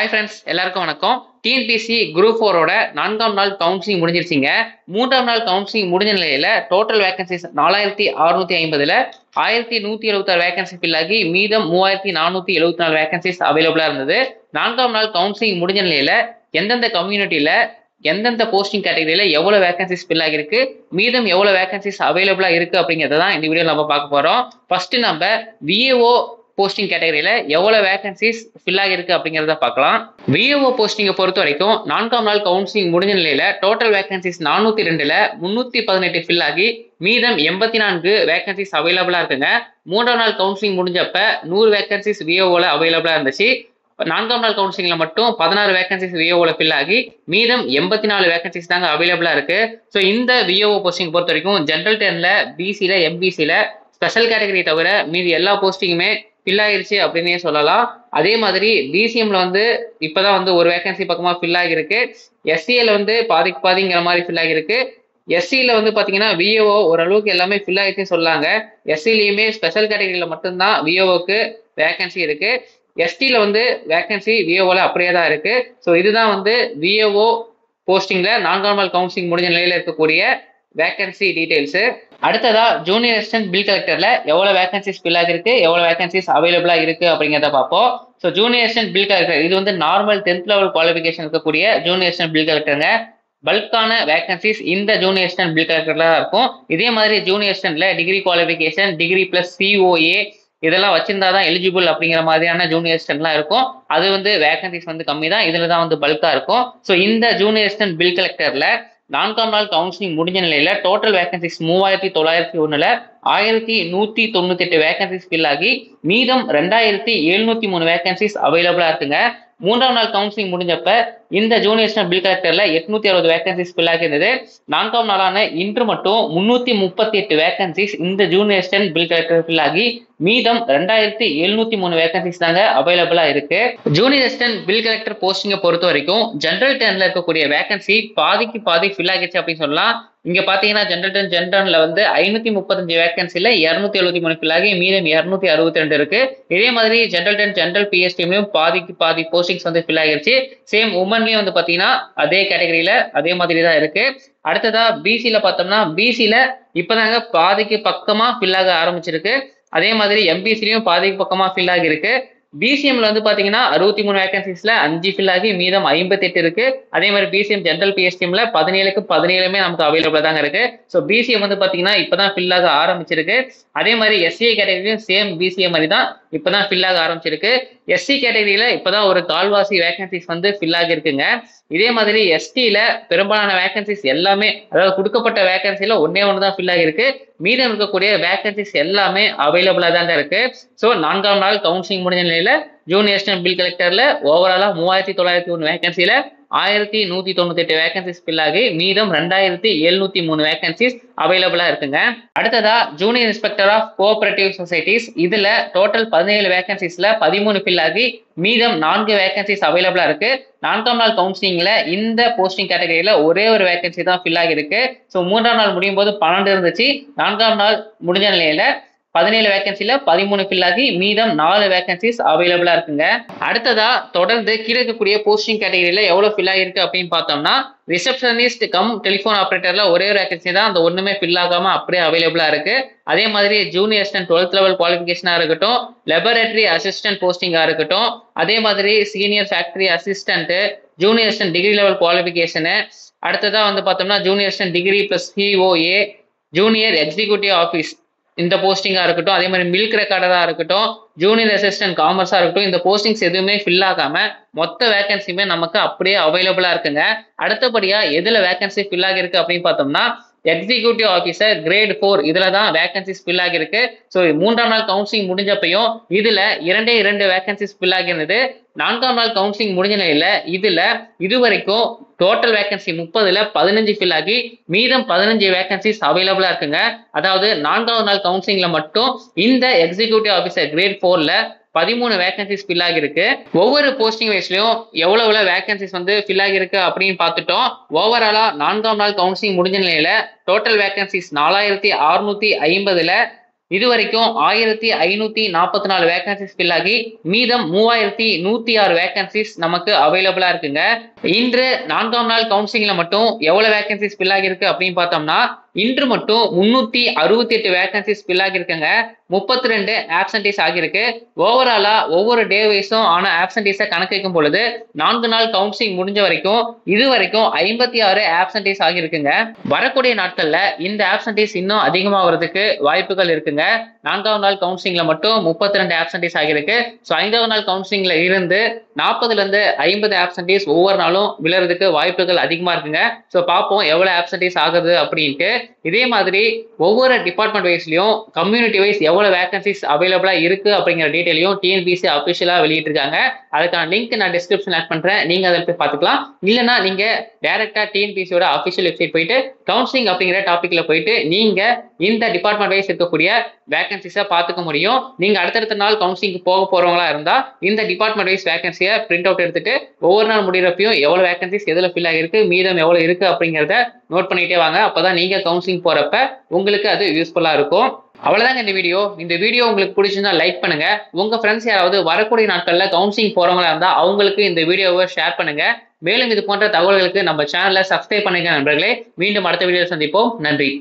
Hi friends, எல்லாருக்கும் வணக்கம். TNPSC group 4ஓட 4ஆம் நாள் கவுன்சிலிங் முடிஞ்சிருச்சிங்க. 3ஆம் நாள் கவுன்சிலிங் முடிஞ்ச நிலையில டோட்டல் வேகன்சிஸ் 4650ல 1176 வேகன்சி ஃபில் ஆகி மீதம் 3474 வேகன்சிஸ் அவைலபிளா இருந்தது. 4ஆம் நாள் கவுன்சிலிங் முடிஞ்ச நிலையில எந்தெந்த கம்யூனிட்டியில எந்தெந்த போஸ்டிங் கேட்டகரியில எவ்வளவு வேகன்சிஸ் ஃபில் ஆகிருக்கு, மீதம் எவ்வளவு வேகன்சிஸ் அவைலபிளா இருக்கு அப்படிங்கறத தான் இந்த வீடியோ நம்ம பார்க்க போறோம். ஃபர்ஸ்ட் நம்ம விஏஓ போஸ்டிங் கேட்டகரியில எவ்வளவு வேகன்சிஸ் ஃபில் ஆகிருக்கு அப்படிங்கறத பார்க்கலாம். விஏஓ போஸ்டிங்கை பொறுத்த வரைக்கும் 4ஆம் நாள் கவுன்சிலிங் முடிஞ்ச நிலையில டோட்டல் வேகன்சிஸ் 402ல 318 ஃபில் ஆகி மீதம் 84 வேகன்சிஸ் அவைலபிளா இருக்குங்க. 3ஆம் நாள் கவுன்சிலிங் முடிஞ்சப்ப 100 வேகன்சிஸ் விஏஓல அவைலபிளா இருந்துச்சு. 4ஆம் நாள் கவுன்சிலிங்ல மட்டும் 16 வேகன்சிஸ் விஏஓல ஃபில் ஆகி மீதம் 84 வேகன்சிஸ் தாங்க அவைலபிளா இருக்கு. ஸோ இந்த விஏஓ போஸ்டிங் பொறுத்த வரைக்கும் ஜென்ரல் 10ல, பிசில, எம்பிசில, ஸ்பெஷல் கேட்டகரி தவிர மீதி எல்லா போஸ்டிங்குமே ஃபில் ஆகிருச்சு அப்படின்னே சொல்லலாம். அதே மாதிரி பிசிஎம்ல இப்பதான் ஒரு வேகன்சி பக்கமா ஃபில் ஆகிருக்கு. எஸ்சிஏல பாதிக்கு பாதிங்கிற மாதிரி ஃபில் ஆகிருக்கு. எஸ்சியில பாத்தீங்கன்னா விஏஓ ஓரளவுக்கு எல்லாமே ஃபில் ஆகிருச்சுன்னு சொல்லாங்க. எஸ்சிலையுமே ஸ்பெஷல் கேட்டகரியில மட்டும்தான் விஏஓக்கு வேகன்சி இருக்கு. எஸ்டில வேகன்சி விஏஓல அப்படியே தான் இருக்கு. ஸோ இதுதான் விஏஓ போஸ்டிங்ல 4ஆம் நாள் கவுன்சிலிங் முடிஞ்ச நிலையில இருக்கக்கூடிய வேகன்சி டீடைல்ஸ். அடுத்ததா ஜூனியர் அசிஸ்டன்ட் பில் கலெக்டர்ல எவ்வளவு வேகன்சிஸ் ஃபில் ஆகிருக்கு, எவ்வளவு வேகன்சிஸ் அவைலபிளா இருக்கு அப்படிங்கிறத பார்ப்போம். So junior assistant bill collector இது நார்மல் 10th லெவல் குவாலிஃபிகேஷன் இருக்கக்கூடிய ஜூனியர் அசிஸ்டன்ட் பில் கலெக்டருங்க. பல்கான வேகன்சிஸ் இந்த ஜூனியர் அசிஸ்டன்ட் பில் கலெக்டர்ல தான் இருக்கும். இதே மாதிரி ஜூனியர் அசிஸ்டன்ட்ல degree qualification, degree plus COA இதெல்லாம் வச்சிருந்தாதான் எலிஜிபிள் அப்படிங்கிற மாதிரியான ஜூனியர் அசிஸ்டன்ட்லாம் இருக்கும். அது வேகன்சிஸ் கம்மி தான், இதுல தான் பல்கா இருக்கும். ஸோ இந்த ஜூனியர் அசிஸ்டன்ட் பில் கலெக்டர்ல 4ஆம் நாள் கவுன்சிலிங் முடிஞ்ச நிலையில டோட்டல் வேகன்சிஸ் 3901ல 1198 வேகன்சிஸ் ஃபில் ஆகி மீதம் 2703 வேகன்சிஸ் அவைலபிளா இருக்குங்க. 3ஆம் நாள் கவுன்சிலிங் முடிஞ்சப்ப இந்த ஜூனியர் அசிஸ்டன்ட் பில் கலெக்டர்ல 860 வேகன்சிஸ் ஃபில் ஆகிருந்தது. 4ஆம் நாளான இன்று மட்டும் 338 வேகன்சிஸ் இந்த junior assistant bill collector fill ஆகி மீதம் 2703 வேகன்சிஸ் தாங்க அவைலபிளா இருக்கு. ஜூனியர் அசிஸ்டன்ட் பில் கலெக்டர் போஸ்டிங்கை பொறுத்த வரைக்கும் ஜென்ரல் 10ல இருக்கக்கூடிய வேகன்சி பாதிக்கு பாதி ஃபில் ஆகிடுச்சு அப்படின்னு சொல்லலாம். இங்க பாத்தீங்கன்னா ஜென்ரல் 535 வேகன்சில 273 ஃபில் ஆகி மீதம் 262 இருக்கு. இதே மாதிரி ஜென்ரல் 10 ஜென்ரல் பிஎஸ்டியும் பாதிக்கு பாதி போஸ்டிங்ஸ் ஃபில் ஆகிருச்சு. சேம் உமன்லயும் பாத்தீங்கன்னா அதே கேட்டகரியில அதே மாதிரி தான் இருக்கு. அடுத்ததா பிசில பார்த்தோம்னா பிசில இப்பதாங்க பாதிக்கு பக்கமா ஃபில் ஆக ஆரம்பிச்சிருக்கு. அதே மாதிரி எம்பிசிலையும் பாதிக்கு பக்கமா ஃபில் ஆகிருக்கு. பிசிஎம்ல பாத்தீங்கன்னா 63 வேகன்சிஸ்ல 5 ஃபில் ஆகி மீதம் 58 இருக்கு. அதே மாதிரி பிசிஎம் ஜென்ரல் பிஎஸ்டிஎம்ல 17க்கு 17மே நமக்கு அவைலபிளா தாங்க இருக்கு. ஸோ பிசிஎம் பாத்தீங்கன்னா இப்பதான் ஃபில் ஆக ஆரம்பிச்சிருக்கு. அதே மாதிரி எஸ்சிஏ கேட்டகரியும் சேம் பிசிஎம் மாதிரி தான் இப்பதான் ஃபில் ஆக ஆரம்பிச்சிருக்கு. எஸ்சி கேட்டகரியில இப்பதான் ஒரு கால்வாசி வேகன்சிஸ் ஃபில் ஆகி இருக்குங்க. இதே மாதிரி எஸ்டில பெரும்பாலான வேகன்சிஸ் எல்லாமே, அதாவது கொடுக்கப்பட்ட வேகன்சில ஒண்ணு தான் ஃபில் ஆகிருக்கு. மீதம் இருக்கக்கூடிய வேகன்சிஸ் எல்லாமே அவைலபிளா தாங்க இருக்கு. ஸோ 4ஆம் நாள் கவுன்சிலிங் முடிஞ்ச நிலையில ஜூனியர் அசிஸ்டன்ட் பில் கலெக்டர்ல ஓவராலா 3901 வேகன்சில 1198 வேகன்சிஸ் ஃபில் ஆகி மீதம் 2703 வேகன்சிஸ் அவைலபிளா இருக்குங்க. அடுத்ததா junior inspector of cooperative societies இதுல டோட்டல் 17 வேகன்சிஸ்ல 13 ஃபில் ஆகி மீதம் 4 வேகன்சிஸ் அவைலபிளா இருக்கு. 4ஆம் நாள் கவுன்சிலிங்ல இந்த போஸ்டிங் கேட்டகரியில ஒரே ஒரு வேகன்சி தான் ஃபில் ஆகி இருக்கு. ஸோ 3ஆம் நாள் முடியும் போது 12 இருந்துச்சு. 4ஆம் நாள் முடிஞ்ச நிலையில 17 வேகன்சில 13 ஃபில் ஆகி மீதம் 4 வேகன்சிஸ் அவைலபிளா இருக்குங்க. அடுத்ததா தொடர்ந்து கீழே இருக்கக்கூடிய போஸ்டிங் கேட்டகரியில எவ்வளவு ஃபில் ஆகிருக்கு அப்படின்னு பார்த்தோம்னா ரிசப்ஷனிஸ்ட் கம் டெலிஃபோன் ஆபரேட்டர்ல ஒரே ஒரு வேகன்சி தான், அந்த ஒண்ணுமே ஃபில் ஆகாம அப்படியே அவைலபிளா இருக்கு. அதே மாதிரி ஜூனியர் அசிஸ்டன்ட் 12th லெவல் குவாலிஃபிகேஷனா இருக்கட்டும், லெபரேட்டரி அசிஸ்டன்ட் போஸ்டிங்கா இருக்கட்டும், அதே மாதிரி senior factory assistant, junior assistant degree level qualification, அடுத்ததா பாத்தோம்னா junior assistant degree plus COA, junior executive office இந்த போஸ்டிங்கா இருக்கட்டும், அதே மாதிரி மில்க் ரெக்கார்டரா இருக்கட்டும், ஜூனியர் அசிஸ்டன்ட் காமர்ஸா இருக்கட்டும், இந்த போஸ்டிங்ஸ் எதுவுமே ஃபில் ஆகாம மொத்த வேகன்சியுமே நமக்கு அப்படியே அவைலபிளா இருக்குங்க. அடுத்தபடியா எதுல வேகன்சி ஃபில் ஆகிருக்கு அப்படின்னு பார்த்தோம்னா எக்ஸிக்யூட்டிவ் ஆஃபீஸர் கிரேட் 4 இதுல தான் வேகன்சிஸ் ஃபில் ஆகிருக்கு. ஸோ 3ஆம் நாள் கவுன்சிலிங் முடிஞ்சப்பையும் இதுல 2 வேகன்சிஸ் ஃபில் ஆகிருந்தது. 4ஆம் நாள் கவுன்சிலிங் முடிஞ்ச நிலையில இதுல இதுவரைக்கும் டோட்டல் வேகன்சி 30ல 15 ஃபில் ஆகி மீதம் 15 வேகன்சிஸ் அவைலபிளா இருக்குங்க. அதாவது 4ஆவது நாள் கவுன்சிலிங்ல மட்டும் இந்த எக்ஸிக்யூட்டிவ் ஆஃபீஸர் கிரேட் 4ல 13 வேகன்சிஸ் ஃபில் ஆகிருக்கு. ஒவ்வொரு போஸ்டிங் வைஸ்லயும் எவ்வளவு வேகன்சிஸ் ஃபில் ஆகிருக்கு அப்படின்னு பார்த்துட்டோம். ஓவராலா 4ஆம் நாள் கவுன்சிலிங் முடிஞ்ச நிலையில டோட்டல் வேகன்சிஸ் 4650ல இதுவரைக்கும் 1544 வேகன்சிஸ் ஃபில் ஆகி மீதம் 3106 வேகன்சிஸ் நமக்கு அவைலபிளா இருக்குங்க. இன்று 4ஆம் நாள் கவுன்சிலிங்ல மட்டும் எவ்வளவு வேகன்சிஸ் ஃபில் ஆகிருக்கு அப்படின்னு பார்த்தோம்னா இன்று மட்டும் 368 வேகன்சிஸ் ஃபில் ஆகிருக்குங்க. 32 ஆப்சன்டீஸ் ஆகிருக்கு. ஓவராலா ஒவ்வொரு டே வைஸும் ஆன ஆப்சன்டீஸை கணக்கு வைக்கும் பொழுது 4 நாள் கவுன்சிலிங் முடிஞ்ச வரைக்கும் இதுவரைக்கும் 56 ஆப்சன்டீஸ் ஆகிருக்குங்க. வரக்கூடிய நாட்கள்ல இந்த ஆப்சன்டீஸ் இன்னும் அதிகமாகிறதுக்கு வாய்ப்புகள் இருக்குங்க. 4ஆம் நாள் கவுன்சிலிங்ல மட்டும் 32 ஆப்சன்டீஸ் ஆகிருக்கு. ஸோ 5ஆம் நாள் கவுன்சிலிங்ல இருந்து 40ல இருந்து 50 ஆப்சன்டீஸ் ஒவ்வொரு நாளும் விழுறதுக்கு வாய்ப்புகள் அதிகமா இருக்குங்க. ஸோ பார்ப்போம் எவ்வளவு ஆப்சன்டீஸ் ஆகுது அப்படின்ட்டு. இதே மாதிரி ஒவ்வொரு டிபார்ட்மெண்ட் வைஸ்லயும் கம்யூனிட்டி வைஸ் எவ்வளவு வேகன்சிஸ் அவைலபிளா இருக்கு அப்படிங்கிற டீடைலையும் டிஎன்பிஎஸ்சி அபிஷியலா வெளியிட்டு இருக்காங்க. அதுக்கான லிங்க் நான் டிஸ்கிரிப்ஷன் ஆட் பண்றேன், நீங்க அதை போய் பார்த்துக்கலாம். இல்லைன்னா நீங்க டைரக்டா டிஎன்பிஎஸ்சியோட அபிஷியல் வெப்சைட் போயிட்டு கவுன்சிலிங் அப்படிங்கிற டாபிக்ல போயிட்டு நீங்க இந்த டிபார்ட்மெண்ட் வைஸ் இருக்கக்கூடிய வேகன்சிஸை பார்த்துக்க முடியும். நீங்க அடுத்தடுத்த நாள் கவுன்சிலிங் போக போறவங்களா இருந்தா இந்த டிபார்ட்மெண்ட் வைஸ் வேகன்சியை பிரிண்ட் அவுட் எடுத்துட்டு ஒவ்வொரு நாள் முடிகிறப்பையும் எவ்வளவு வேகன்சிஸ் எதுல ஃபில் ஆகிருக்கு, மீதம் எவ்வளவு இருக்கு அப்படிங்கிறத நோட் பண்ணிட்டே வாங்க. அப்பதான் நீங்க கவுன்சிலிங் போறப்ப உங்களுக்கு அது யூஸ்ஃபுல்லா இருக்கும். அவ்வளவுதாங்க இந்த வீடியோ. இந்த வீடியோ உங்களுக்கு பிடிச்சிருந்தா லைக் பண்ணுங்க. உங்க ஃப்ரெண்ட்ஸ் யாராவது வரக்கூடிய நாட்கள்ல கவுன்சிலிங் போறவங்களா இருந்தா அவங்களுக்கு இந்த வீடியோவை ஷேர் பண்ணுங்க. மேலும் இது போன்ற தகவல்களுக்கு நம்ம சேனலை சப்ஸ்கிரைப் பண்ணுங்க நண்பர்களே. மீண்டும் அடுத்த வீடியோ சந்திப்போம். நன்றி.